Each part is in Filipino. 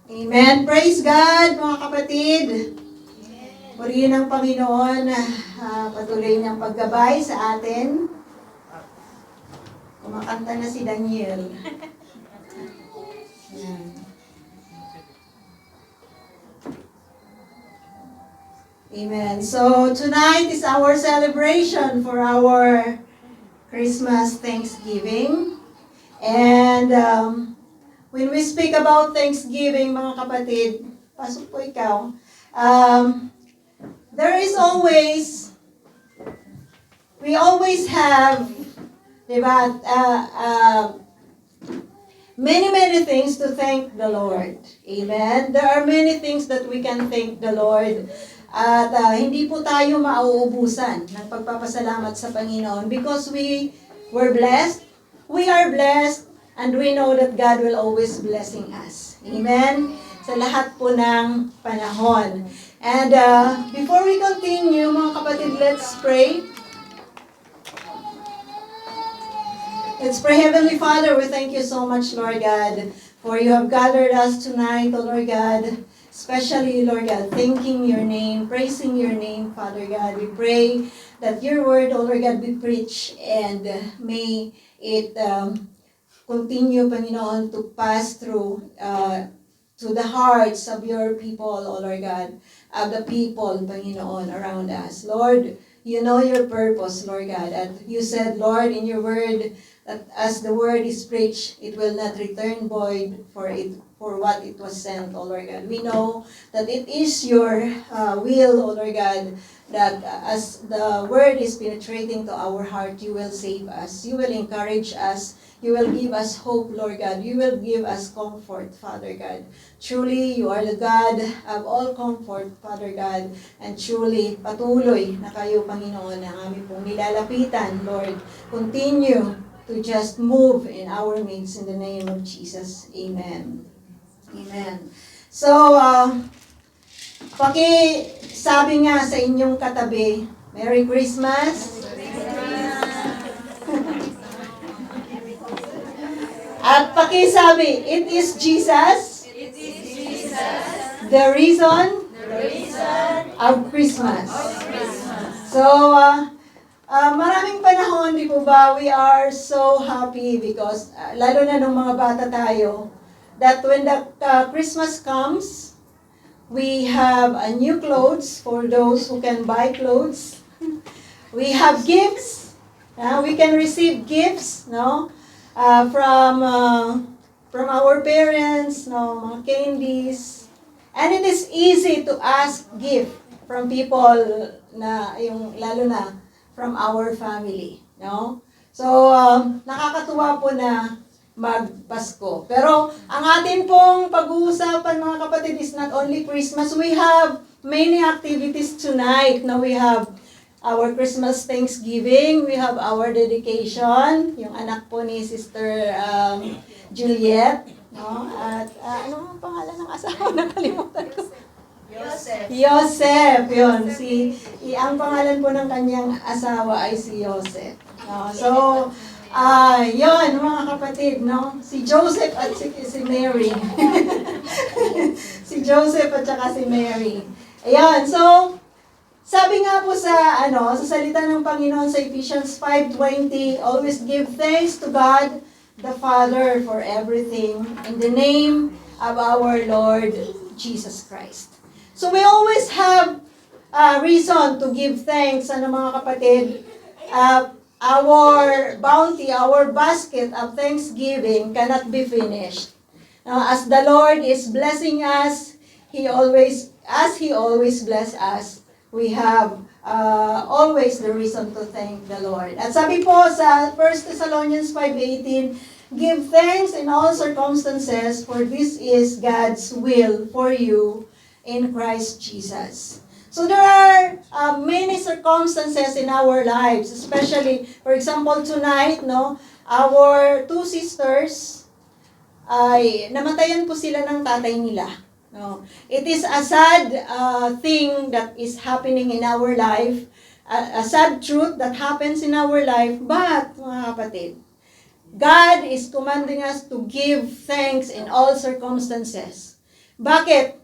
Amen. Praise God, mga kapatid. Purihin ang Panginoon, patuloy niyang paggabay sa atin. Kumakanta na si Daniel. Ayan. Amen. So, tonight is our celebration for our Christmas Thanksgiving. And when we speak about Thanksgiving, mga kapatid, pasok po ikaw, we always have, diba, many things to thank the Lord. Amen? There are many things that we can thank the Lord. At hindi po tayo mauubusan ng pagpapasalamat sa Panginoon because we were blessed, we are blessed, and we know that God will always blessing us. Amen? Sa lahat po ng panahon. And before we continue, mga kapatid, let's pray. Let's pray. Heavenly Father, we thank you so much, Lord God, for you have gathered us tonight, O Lord God, especially, Lord God, thanking your name, praising your name, Father God. We pray that your word, O Lord God, be preached and may it continue, Panginoon, to pass through to the hearts of your people, O Lord God, of the people, Panginoon, around us. Lord, you know your purpose, Lord God. And you said, Lord, in your word, that as the word is preached, it will not return void for what it was sent, O Lord God. We know that it is your will, O Lord God, that as the word is penetrating to our heart, you will save us. You will encourage us. You will give us hope, Lord God. You will give us comfort, Father God. Truly, you are the God of all comfort, Father God. And truly, patuloy na kayo, Panginoon, ang aming pong nilalapitan, Lord. Continue to just move in our midst in the name of Jesus. Amen. Amen. So, sabi nga sa inyong katabi, Merry Christmas. At pakisabi, it is Jesus. It is Jesus. The reason of Christmas. So, maraming panahon, di po ba, we are so happy because, lalo na nung mga bata tayo, that when the Christmas comes, we have a new clothes for those who can buy clothes. We have gifts. We can receive gifts, no? From our parents, no, mga candies. And it is easy to ask gift from people na, lalo na, from our family, no? So, nakakatuwa po na magpasko. Pero, ang atin pong pag-uusapan, mga kapatid, is not only Christmas. We have many activities tonight. Now, we have our Christmas Thanksgiving, we have our dedication, yung anak po ni Sister Juliet, no? At ano ang pangalan ng asawa? Nakalimutan ko. Joseph, yun. Ang pangalan po ng kanyang asawa ay si Joseph. No? So, yun, mga kapatid, no? Si Joseph at si Mary. Si Joseph at saka si Mary. Ayan, so, sabi nga po sa salita ng Panginoon sa Ephesians 5:20, always give thanks to God the Father for everything in the name of our Lord Jesus Christ. So we always have reason to give thanks, mga kapatid. Our bounty, our basket of thanksgiving cannot be finished. As the Lord is blessing us, as He always bless us, we have always the reason to thank the Lord. At sabi po sa 1 Thessalonians 5:18, give thanks in all circumstances, for this is God's will for you in Christ Jesus. So there are many circumstances in our lives, especially, for example, tonight, no, our two sisters, ay namatayan po sila ng tatay nila. No. It is a sad thing that is happening in our life, a sad truth that happens in our life, but, mga kapatid, God is commanding us to give thanks in all circumstances. Bakit?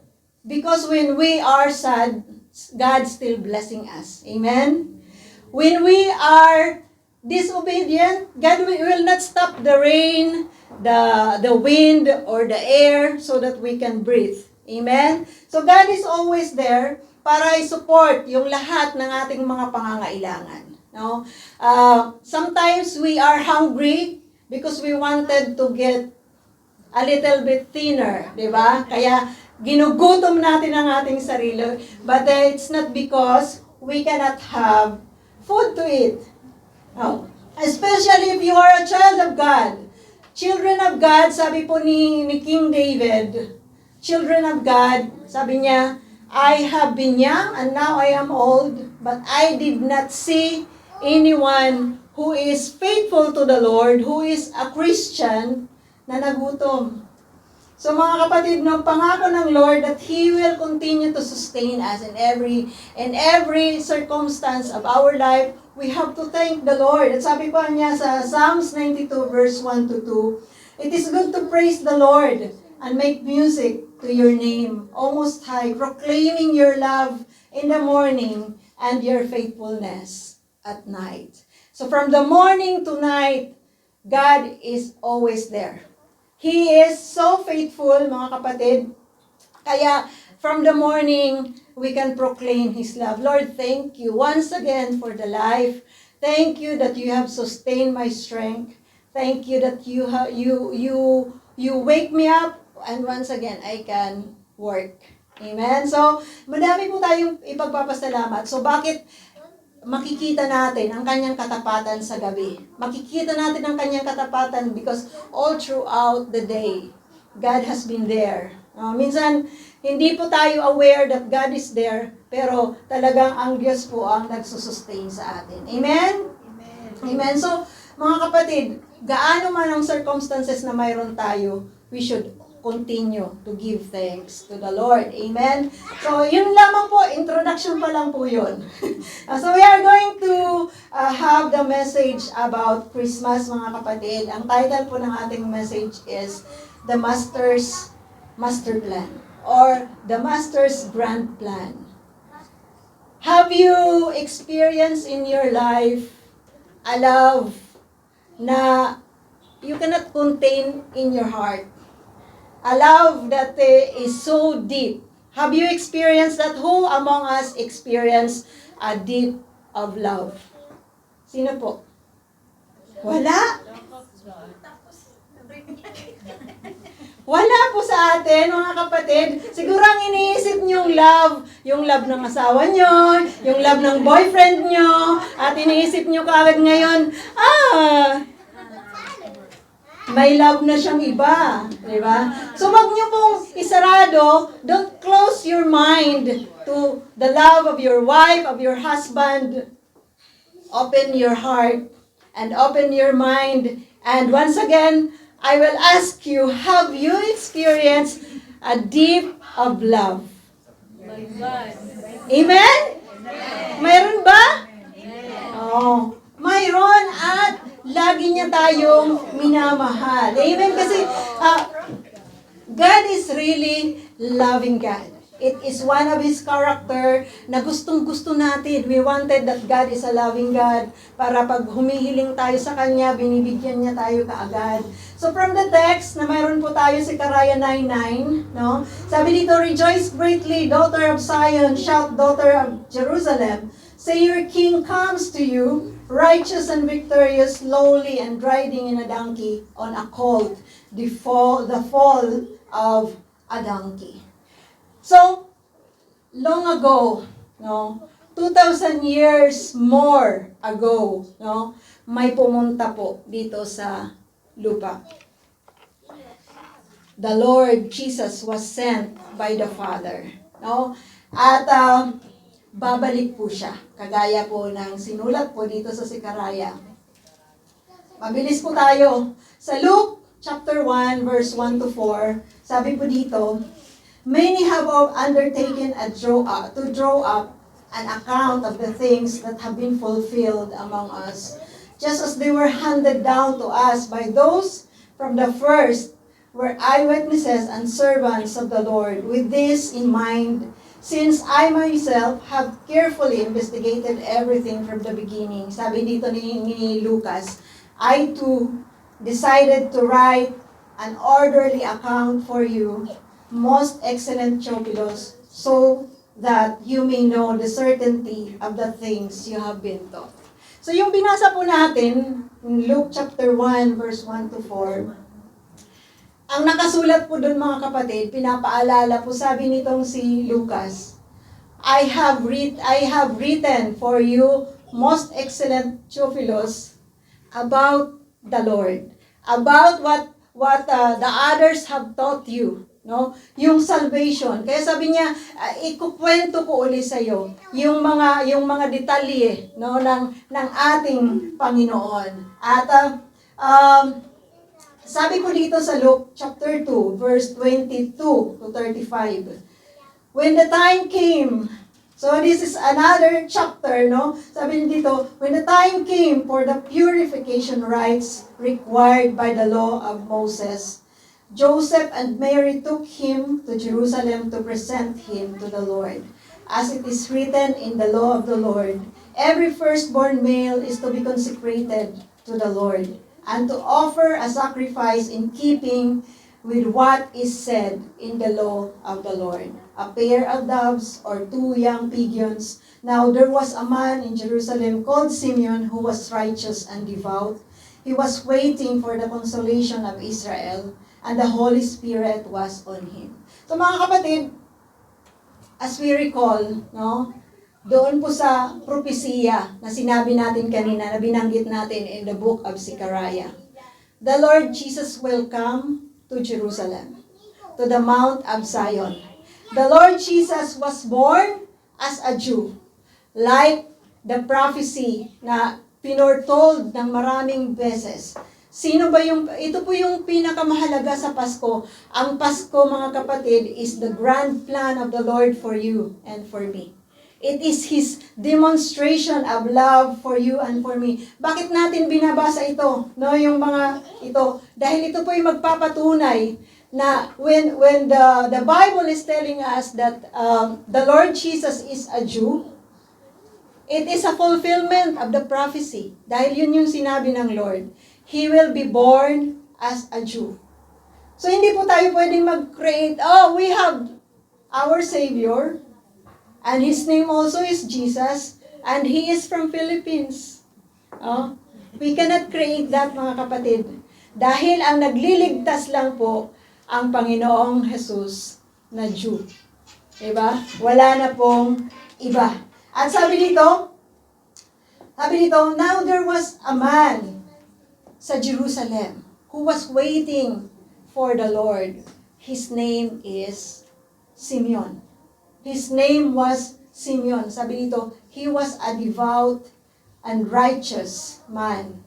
Because when we are sad, God's still blessing us. Amen? When we are disobedient, God will not stop the rain, the wind, or the air so that we can breathe. Amen? So God is always there para i-support yung lahat ng ating mga pangangailangan. No? Sometimes we are hungry because we wanted to get a little bit thinner, di ba? Kaya ginugutom natin ang ating sarili. But it's not because we cannot have food to eat. Oh. Especially if you are a child of God. Children of God, sabi po ni King David, children of God, sabi niya, I have been young and now I am old, but I did not see anyone who is faithful to the Lord, who is a Christian, na nagutom. So mga kapatid, no, pangako ng Lord that He will continue to sustain us in every circumstance of our life. We have to thank the Lord. At sabi pa niya sa Psalms 92 verse 1 to 2, it is good to praise the Lord and make music to your name, O Most High, proclaiming your love in the morning and your faithfulness at night. So from the morning to night, God is always there. He is so faithful, mga kapatid. Kaya, from the morning, we can proclaim His love. Lord, thank you once again for the life. Thank you that you have sustained my strength. Thank you that you wake me up, and once again, I can work. Amen? So, madami po tayong ipagpapasalamat. So, bakit makikita natin ang kanyang katapatan sa gabi? Makikita natin ang kanyang katapatan because all throughout the day, God has been there. Minsan, hindi po tayo aware that God is there, pero talagang ang Diyos po ang nagsusustain sa atin. Amen? Amen. Amen. So, mga kapatid, gaano man ang circumstances na mayroon tayo, we should continue to give thanks to the Lord. Amen? So, yun lamang po, introduction pa lang po yun. So, we are going to have the message about Christmas, mga kapatid. Ang title po ng ating message is The Master's Master Plan, or The Master's Grand Plan. Have you experienced in your life a love na you cannot contain in your heart? A love that is so deep. Have you experienced that? Who among us experienced a deep of love? Sino po? Wala? Wala po sa atin, mga kapatid. Siguro ang iniisip nyo yung love ng asawa nyo, yung love ng boyfriend nyo, at iniisip nyo kaagad ngayon, may love na siyang iba. Diba? So wag nyo pong isarado, don't close your mind to the love of your wife, of your husband. Open your heart and open your mind. And once again, I will ask you, have you experienced a deep of love? Amen? Mayroon ba? Oh, mayroon, at lagi niya tayong minamahal. Amen? Kasi God is really loving God. It is one of His character na gustong-gusto natin. We wanted that God is a loving God para pag humihiling tayo sa Kanya, binibigyan niya tayo kaagad. So from the text na mayroon po tayo si Karaya 9:9, no? Sabi dito, rejoice greatly, daughter of Zion, shout, daughter of Jerusalem. Say your king comes to you, righteous and victorious, lowly and riding in a donkey on a colt, the fall of a donkey. So, long ago, no, 2,000 years more ago, no, may pumunta po dito sa lupa. The Lord Jesus was sent by the Father, no? At babalik po siya, kagaya po ng sinulat po dito sa Sikaraya. Mabilis po tayo. Sa Luke chapter 1 verse 1 to 4, sabi po dito, many have undertaken to draw up an account of the things that have been fulfilled among us, just as they were handed down to us by those from the first. were eyewitnesses and servants of the Lord. With this in mind, since I myself have carefully investigated everything from the beginning, sabi dito ni Lucas, I too decided to write an orderly account for you, most excellent Theophilus, so that you may know the certainty of the things you have been taught. So yung binasa po natin, in Luke chapter 1, verse 1 to 4, ang nakasulat po doon mga kapatid, pinapaalala po, sabi nitong si Lucas, I have written for you, most excellent Theophilus, about the Lord, about what the others have taught you, no? Yung salvation. Kaya sabi niya, ikukwento ko uli sa iyo yung mga detalye, no, ng ating Panginoon. At sabi ko dito sa Luke chapter 2, verse 22 to 35. When the time came, so this is another chapter, no? Sabi dito, when the time came for the purification rites required by the law of Moses, Joseph and Mary took him to Jerusalem to present him to the Lord. As it is written in the law of the Lord, every firstborn male is to be consecrated to the Lord, and to offer a sacrifice in keeping with what is said in the law of the Lord. A pair of doves or 2 young pigeons. Now there was a man in Jerusalem called Simeon who was righteous and devout. He was waiting for the consolation of Israel, and the Holy Spirit was on him. So mga kapatid, as we recall, no, doon po sa propesiya na sinabi natin kanina, na binanggit natin in the book of Zechariah, the Lord Jesus will come to Jerusalem, to the Mount of Zion. The Lord Jesus was born as a Jew, like the prophecy na pinortold ng maraming beses. Ito po yung pinakamahalaga sa Pasko. Ang Pasko, mga kapatid, is the grand plan of the Lord for you and for me. It is His demonstration of love for you and for me. Bakit natin binabasa ito? No, yung mga ito. Dahil ito po yung magpapatunay na when the Bible is telling us that the Lord Jesus is a Jew, it is a fulfillment of the prophecy. Dahil yun yung sinabi ng Lord. He will be born as a Jew. So hindi po tayo pwedeng mag-create, we have our Savior, and His name also is Jesus, and He is from Philippines. We cannot create that, mga kapatid. Dahil ang nagliligtas lang po ang Panginoong Jesus na Jew. Diba? Wala na pong iba. At sabi dito, now there was a man sa Jerusalem who was waiting for the Lord. His name is Simeon. His name was Simeon. Sabi dito, he was a devout and righteous man.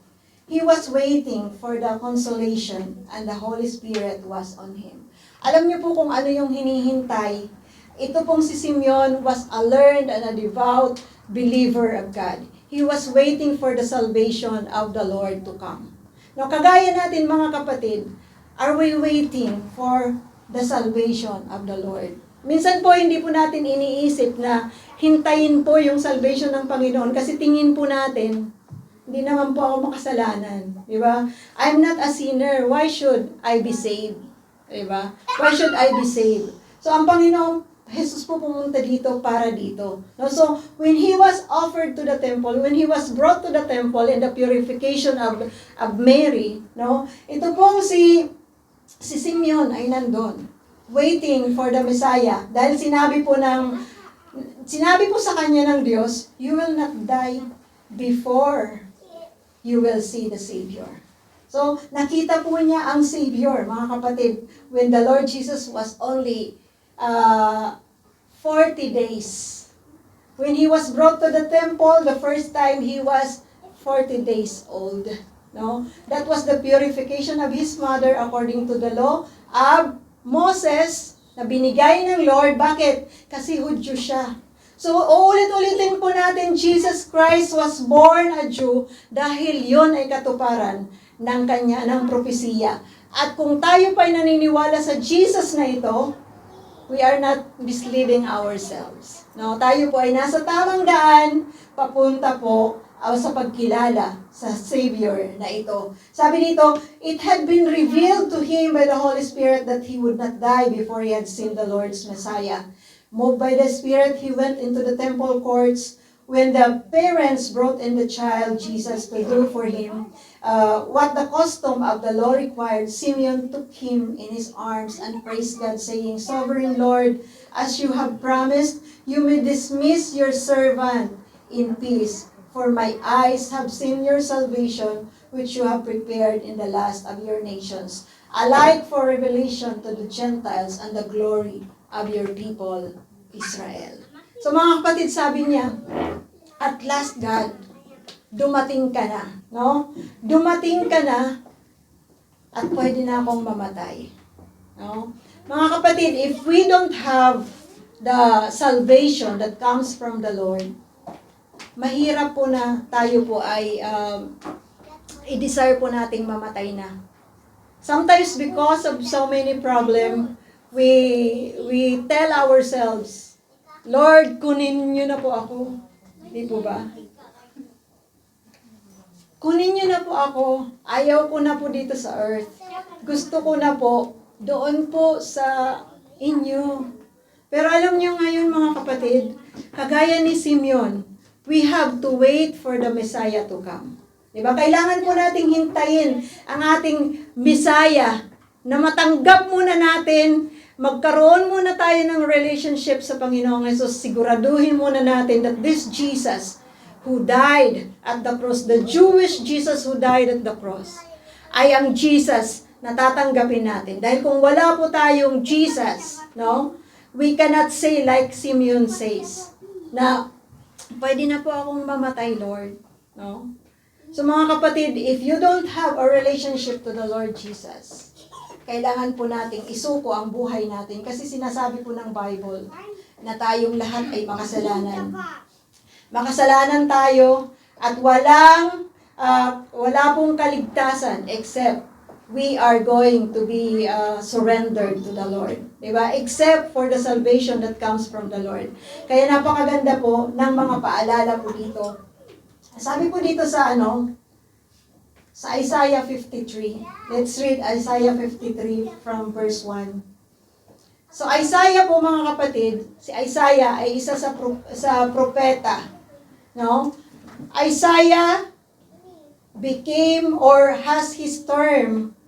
He was waiting for the consolation, and the Holy Spirit was on him. Alam niyo po kung ano yung hinihintay. Ito pong si Simeon was a learned and a devout believer of God. He was waiting for the salvation of the Lord to come. Now, kagaya natin, mga kapatid, are we waiting for the salvation of the Lord? Minsan po, hindi po natin iniisip na hintayin po yung salvation ng Panginoon kasi tingin po natin, hindi naman po ako makasalanan. Di ba? I'm not a sinner. Why should I be saved? Di ba? Why should I be saved? So, ang Panginoon, Jesus po pumunta dito para dito. No? So, when He was offered to the temple, when He was brought to the temple in the purification of Mary, no? Ito pong si Simeon ay nandun, waiting for the Messiah. Dahil sinabi po sa kanya ng Diyos, you will not die before you will see the Savior. So, nakita po niya ang Savior, mga kapatid, when the Lord Jesus was only 40 days. When He was brought to the temple, the first time He was 40 days old. No? That was the purification of His mother according to the law of Moses na binigay ng Lord. Bakit? Kasi Hudyo siya. So, uulit-ulitin po natin, Jesus Christ was born a Jew dahil yon ay katuparan ng propesiya. At kung tayo pa'y naniniwala sa Jesus na ito, we are not misleading ourselves. No, tayo po ay nasa tamang daan, papunta po sa pagkilala sa Savior na ito. Sabi dito, it had been revealed to him by the Holy Spirit that he would not die before he had seen the Lord's Messiah. Moved by the Spirit, he went into the temple courts. When the parents brought in the child Jesus to do for him what the custom of the law required, Simeon took him in his arms and praised God, saying, Sovereign Lord, as you have promised, you may dismiss your servant in peace, for my eyes have seen your salvation, which you have prepared in the last of your nations, a light for revelation to the Gentiles and the glory of your people, Israel. So mga kapatid, sabi niya, at last God, dumating ka na, no? Dumating ka na at pwede na akong mamatay. No? Mga kapatid, if we don't have the salvation that comes from the Lord, mahirap po na tayo po ay i-desire po nating mamatay na. Sometimes because of so many problems, we tell ourselves, Lord, kunin niyo na po ako. Di po ba? Kunin niyo na po ako. Ayaw ko na po dito sa earth. Gusto ko na po doon po sa inyo. Pero alam niyo ngayon mga kapatid, kagaya ni Simeon, we have to wait for the Messiah to come. Diba? Kailangan po nating hintayin ang ating Messiah na matanggap muna natin, magkaroon muna tayo ng relationship sa Panginoong Hesus. Siguraduhin muna natin that this Jesus who died at the cross, the Jewish Jesus who died at the cross, ay ang Jesus na tatanggapin natin. Dahil kung wala po tayong Jesus, no, we cannot say like Simeon says, na pwede na po akong mamatay, Lord. No? So mga kapatid, if you don't have a relationship to the Lord Jesus, kailangan po nating isuko ang buhay natin kasi sinasabi po ng Bible na tayong lahat ay makasalanan. Makasalanan tayo at wala pong kaligtasan except we are going to be surrendered to the Lord. Diba? Except for the salvation that comes from the Lord. Kaya napakaganda po ng mga paalala po dito. Sabi po dito sa sa Isaiah 53. Let's read Isaiah 53 from verse 1. So Isaiah po mga kapatid, si Isaiah ay isa sa propeta. No? Isaiah became or has his time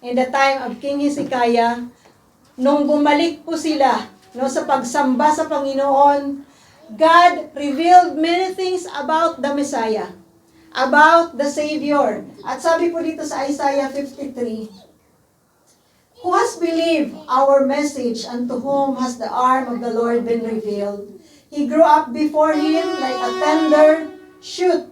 in the time of King Hezekiah nung bumalik po sila sa pagsamba sa Panginoon. God revealed many things about the Messiah, about the Savior. At sabi po dito sa Isaiah 53, who has believed our message and to whom has the arm of the Lord been revealed? He grew up before him like a tender shoot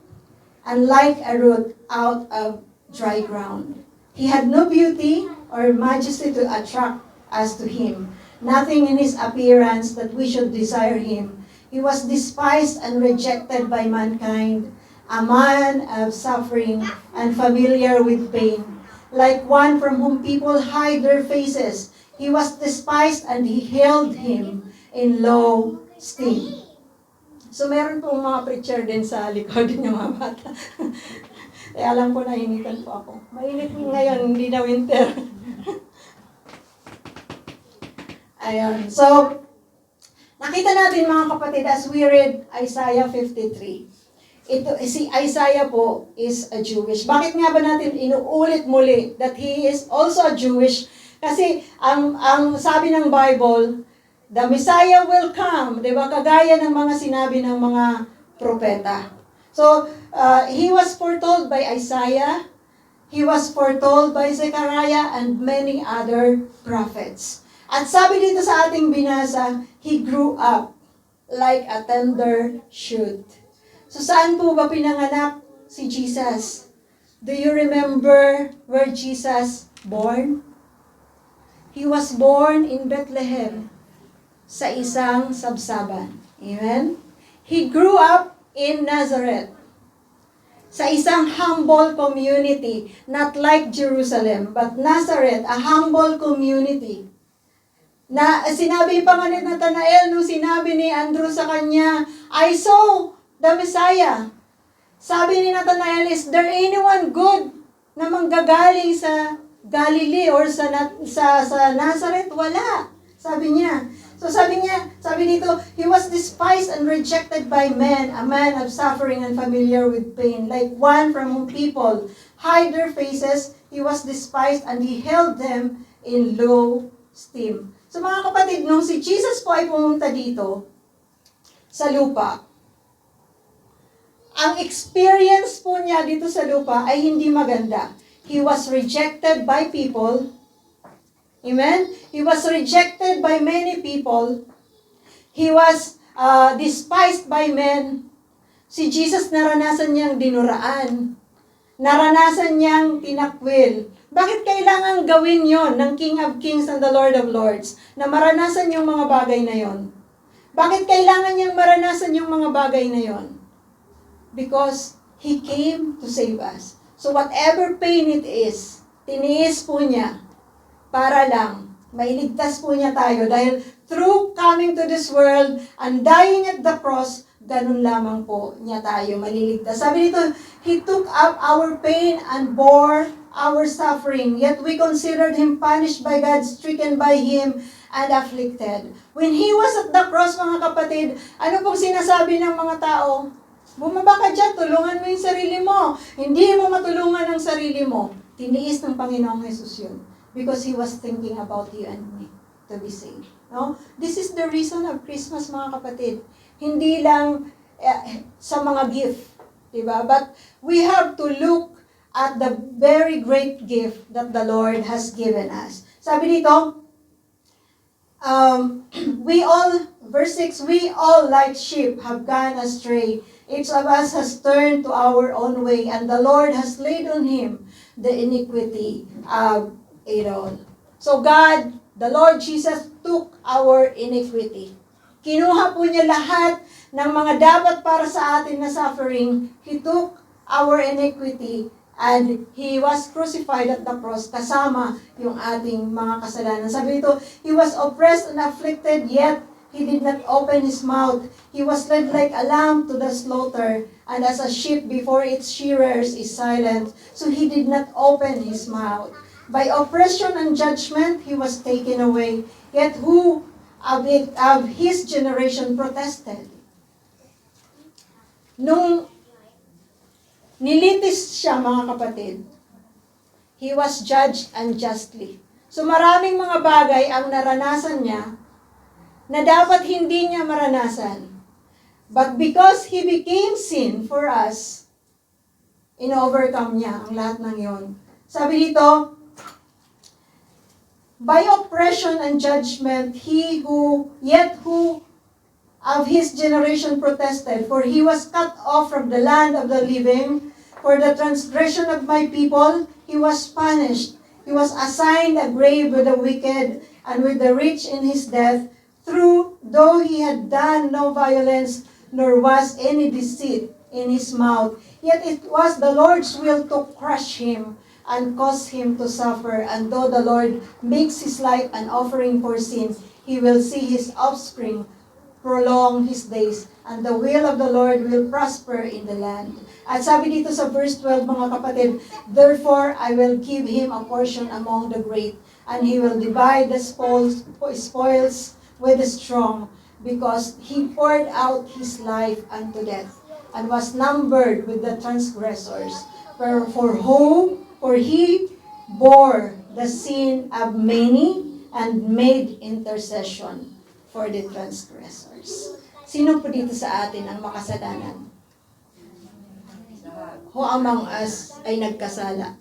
and like a root out of dry ground. He had no beauty or majesty to attract us to him, nothing in his appearance that we should desire him. He was despised and rejected by mankind, a man of suffering and familiar with pain, like one from whom people hide their faces. He was despised and he held him in low esteem. So meron pong mga preacher din sa likod ng mga bata. Alam ko nainitan po ako. Mainit ngayon, hindi na winter. Ayun. So, nakita natin mga kapatid as we read Isaiah 53. Si Isaiah po is a Jewish. Bakit nga ba natin inuulit muli that he is also a Jewish? Kasi ang sabi ng Bible, the Messiah will come. Diba? Kagaya ng mga sinabi ng mga propeta. So, he was foretold by Isaiah, he was foretold by Zechariah, and many other prophets. At sabi dito sa ating binasa, he grew up like a tender shoot. So, saan po ba pinanganak si Jesus? Do you remember where Jesus born? He was born in Bethlehem, sa isang sabsaban. Amen? He grew up in Nazareth. sa isang humble community, not like Jerusalem, but Nazareth, a humble community. Na sinabi pa nga ni Nathanael nung sinabi ni Andrew sa kanya, I saw the Messiah. Sabi ni Nathanael, is there anyone good na manggagaling sa Galilee or sa Nazareth? Wala. Sabi niya. So sabi dito, he was despised and rejected by men, a man of suffering and familiar with pain, like one from whom people hide their faces. He was despised and he held them in low esteem. So mga kapatid, nung si Jesus po ay pumunta dito sa lupa, ang experience po niya dito sa lupa ay hindi maganda. He was rejected by people. Amen? He was rejected by many people. He was despised by men. Si Jesus naranasan niyang dinuraan. Naranasan niyang tinakwil. Bakit kailangan gawin yon ng King of Kings and the Lord of Lords? Na maranasan yung mga bagay na yon? Bakit kailangan niyang maranasan yung mga bagay na yon? Because He came to save us. So whatever pain it is, tiniis po niya para lang mailigtas po niya tayo. Dahil through coming to this world and dying at the cross, ganun lamang po niya tayo maliligtas. Sabi dito, He took up our pain and bore our suffering, yet we considered Him punished by God, stricken by Him, and afflicted. When He was at the cross, mga kapatid, ano pong sinasabi ng mga tao? Bumaba ka dyan, tulungan mo yung sarili mo. Hindi mo matulungan ang sarili mo. Tiniis ng Panginoong Jesus yun. Because He was thinking about you and me to be saved. No? This is the reason of Christmas, mga kapatid. Hindi lang sa mga gift. Diba? But we have to look at the very great gift that the Lord has given us. Sabi dito, verse 6, we all like sheep have gone astray. Each of us has turned to our own way, and the Lord has laid on Him the iniquity of it all. So God, the Lord Jesus, took our iniquity. Kinuha po niya lahat ng mga dapat para sa atin na suffering. He took our iniquity and He was crucified at the cross kasama yung ating mga kasalanan. Sabi dito, He was oppressed and afflicted, yet He did not open His mouth. He was led like a lamb to the slaughter, and as a sheep before its shearers is silent, so He did not open His mouth. By oppression and judgment, He was taken away. Yet who of His generation protested? Nung nilitis siya, mga kapatid, He was judged unjustly. So maraming mga bagay ang naranasan niya na dapat hindi niya maranasan. But because He became sin for us, in-overcome niya ang lahat ng yon. Sabi dito, by oppression and judgment, who of His generation protested, for He was cut off from the land of the living. For the transgression of my people, He was punished. He was assigned a grave with the wicked and with the rich in His death, though He had done no violence, nor was any deceit in His mouth. Yet it was the Lord's will to crush Him and cause Him to suffer. And though the Lord makes His life an offering for sin, He will see His offspring prolong His days, and the will of the Lord will prosper in the land. At sabi dito sa verse 12, mga kapatid, therefore I will give Him a portion among the great, and He will divide the spoils with the strong, because He poured out His life unto death, and was numbered with the transgressors. For He bore the sin of many, and made intercession for the transgressors. Sino po dito sa atin ang makasalanan? Who among us ay nagkasala?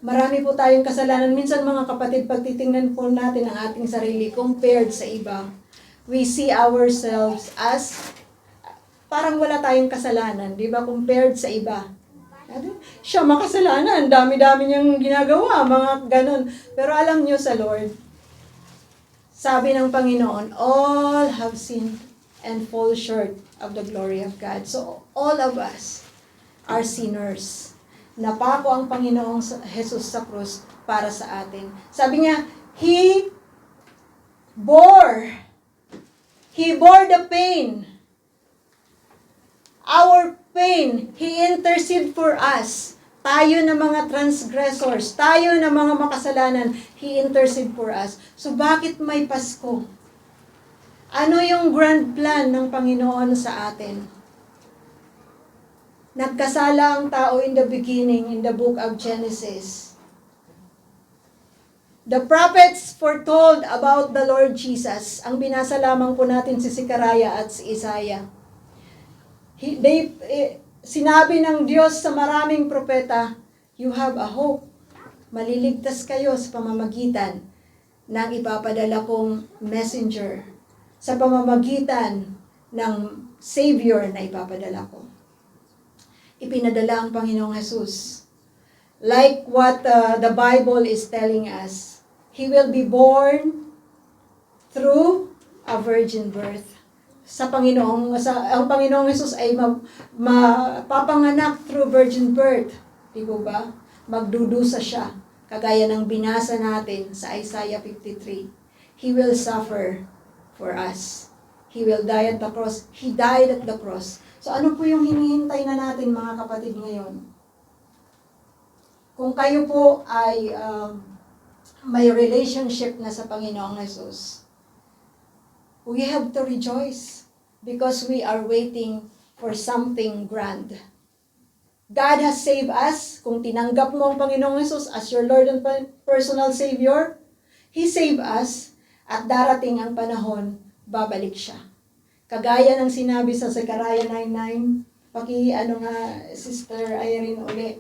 Marami po tayong kasalanan. Minsan mga kapatid, pag titingnan po natin ang ating sarili compared sa iba, we see ourselves as parang wala tayong kasalanan, di ba? Compared sa iba. Siya makasalanan, dami-dami niyang ginagawa, mga ganon. Pero alam niyo sa Lord, sabi ng Panginoon, all have sinned and fall short of the glory of God. So all of us are sinners. Napako ang Panginoong Jesus sa krus para sa atin. Sabi niya, He bore the pain. Our pain. He intercede for us. Tayo na mga transgressors, tayo na mga makasalanan, He intercede for us. So bakit may Pasko? Ano yung grand plan ng Panginoon sa atin? Nagkasala ang tao in the beginning, in the book of Genesis. The prophets foretold about the Lord Jesus. Ang binasa lamang po natin si Zechariah at si Isaiah. Sinabi ng Diyos sa maraming propeta, you have a hope. Maliligtas kayo sa pamamagitan ng ipapadala kong messenger. Sa pamamagitan ng Savior na ipapadala ko. Ipinadala ang Panginoong Jesus. Like what the Bible is telling us, He will be born through a virgin birth. Ang Panginoong Jesus ay mapapanganak through virgin birth. Di ba ba? Magdudusa siya. Kagaya ng binasa natin sa Isaiah 53. He will suffer for us. He will die at the cross. He died at the cross. So ano po yung hinihintay na natin mga kapatid ngayon? Kung kayo po ay may relationship na sa Panginoong Jesus, we have to rejoice because we are waiting for something grand. God has saved us. Kung tinanggap mo ang Panginoong Jesus as your Lord and personal Savior, He saved us at darating ang panahon, babalik siya. Kagaya ng sinabi sa Zechariah 9:9, Sister Irene uli.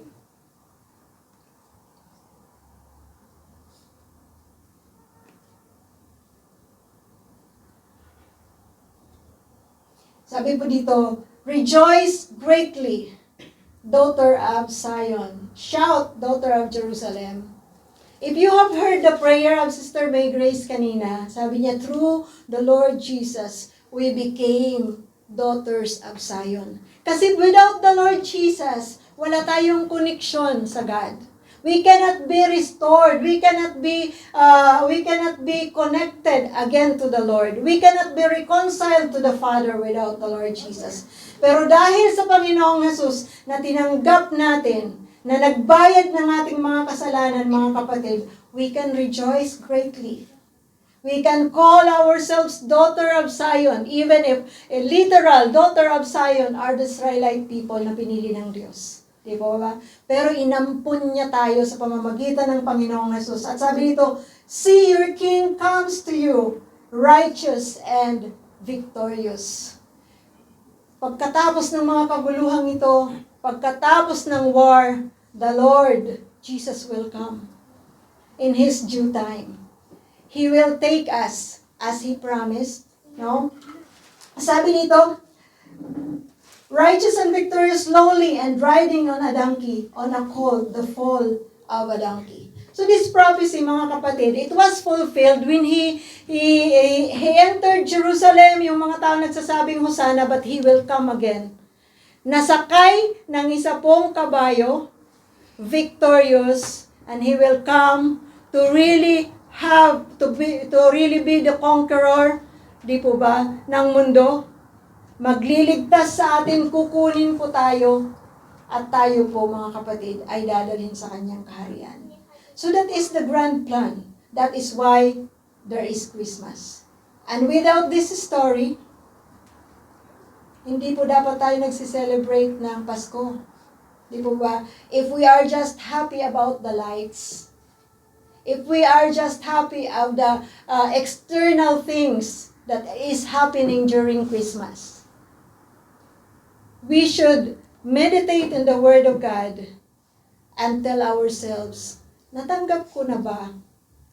Sabi po dito, rejoice greatly, daughter of Zion. Shout, daughter of Jerusalem. If you have heard the prayer of Sister May Grace kanina, sabi niya, through the Lord Jesus, we became daughters of Zion. Kasi without the Lord Jesus, wala tayong connection sa God. We cannot be restored. We cannot be connected again to the Lord. We cannot be reconciled to the Father without the Lord Jesus. Pero dahil sa Panginoong Jesus na tinanggap natin, na nagbayad ng ating mga kasalanan, mga kapatid, we can rejoice greatly. We can call ourselves daughter of Zion, even if a literal daughter of Zion are the Israelite people na pinili ng Diyos. Di ba? Pero inampun niya tayo sa pamamagitan ng Panginoong Jesus. At sabi nito, see your King comes to you, righteous and victorious. Pagkatapos ng mga kaguluhang ito, pagkatapos ng war, the Lord Jesus will come in His due time. He will take us as He promised. No? Sabi nito, righteous and victorious, lowly and riding on a donkey, on a colt, the foal of a donkey. So this prophecy, mga kapatid, it was fulfilled when he entered Jerusalem, yung mga tao nagsasabing Hosanna, but He will come again. Nasakay ng isa pong kabayo, victorious, and He will come to really be the conqueror, di po ba, ng mundo. Magliligtas sa atin, kukunin po tayo, at tayo po, mga kapatid, ay dadalhin sa Kanyang kaharian. So that is the grand plan. That is why there is Christmas. And without this story, hindi po dapat tayo nagsiselebrate ng Pasko. Di po ba? If we are just happy about the lights, if we are just happy of the external things that is happening during Christmas, we should meditate in the Word of God and tell ourselves, natanggap ko na ba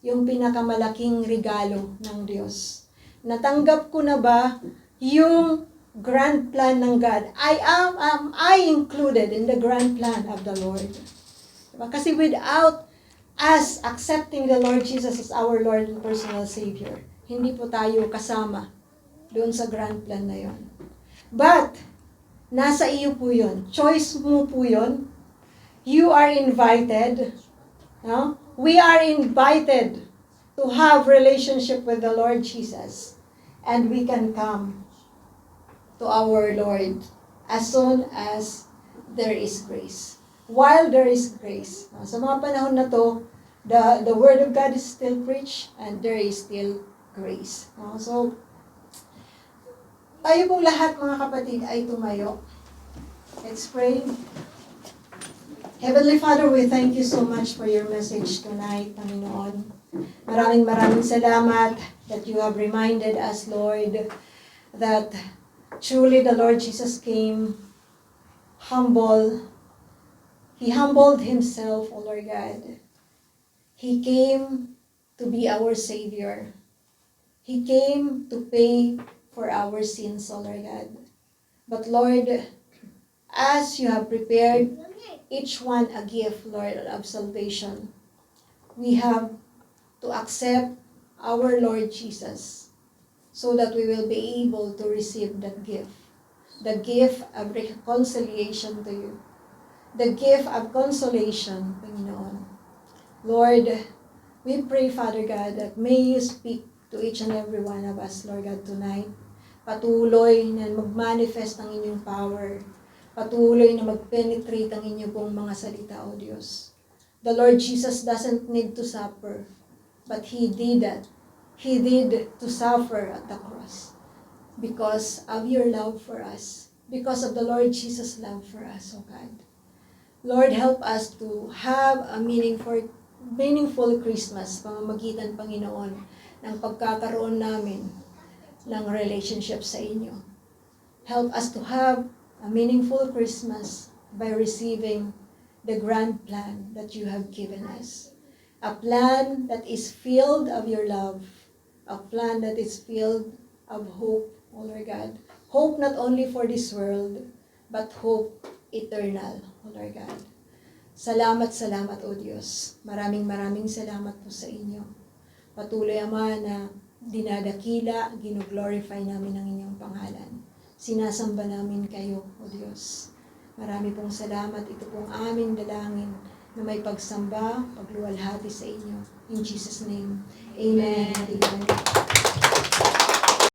yung pinakamalaking regalo ng Diyos? Natanggap ko na ba yung grand plan ng God? Am I included in the grand plan of the Lord? Diba? Kasi without us accepting the Lord Jesus as our Lord and personal Savior, hindi po tayo kasama doon sa grand plan na yon. But, nasa iyo po yun. Choice mo po yun. You are invited. No? We are invited to have relationship with the Lord Jesus. And we can come to our Lord as soon as there is grace. While there is grace. Sa mga panahon na to, the Word of God is still preached and there is still grace. So, tayo pong lahat mga kapatid ay tumayo. Let's pray. Heavenly Father, we thank you so much for your message tonight, Panginoon. Maraming salamat that you have reminded us, Lord, that truly the Lord Jesus came humble. He humbled himself, O Lord God. He came to be our Savior. He came to pay for our sins, O Lord God. But Lord, as you have prepared each one a gift, Lord, of salvation, we have to accept our Lord Jesus so that we will be able to receive that gift. The gift of reconciliation to you. The gift of consolation, Panginoon. Lord, we pray, Father God, that may you speak to each and every one of us, Lord God, tonight. Patuloy na mag-manifest ang inyong power. Patuloy na mag-penetrate ang inyong pong mga salita, O Diyos. The Lord Jesus doesn't need to suffer, but He did that. He did to suffer at the cross because of your love for us, because of the Lord Jesus' love for us, O God. Lord, help us to have a meaningful Christmas, pamamagitan, Panginoon, ng pagkakaroon namin ng relationship sa inyo. Help us to have a meaningful Christmas by receiving the grand plan that you have given us. A plan that is filled of your love. A plan that is filled of hope, O Lord God. Hope not only for this world, but hope eternal, O Lord God. Salamat, O Diyos. Maraming salamat po sa inyo. Patuloy, Ama, na dinadakila, gino-glorify namin ang inyong pangalan. Sinasamba namin kayo, O Diyos. Marami pong salamat. Ito pong aming dalangin na may pagsamba, pagluwalhati sa inyo. In Jesus' name, Amen. Amen.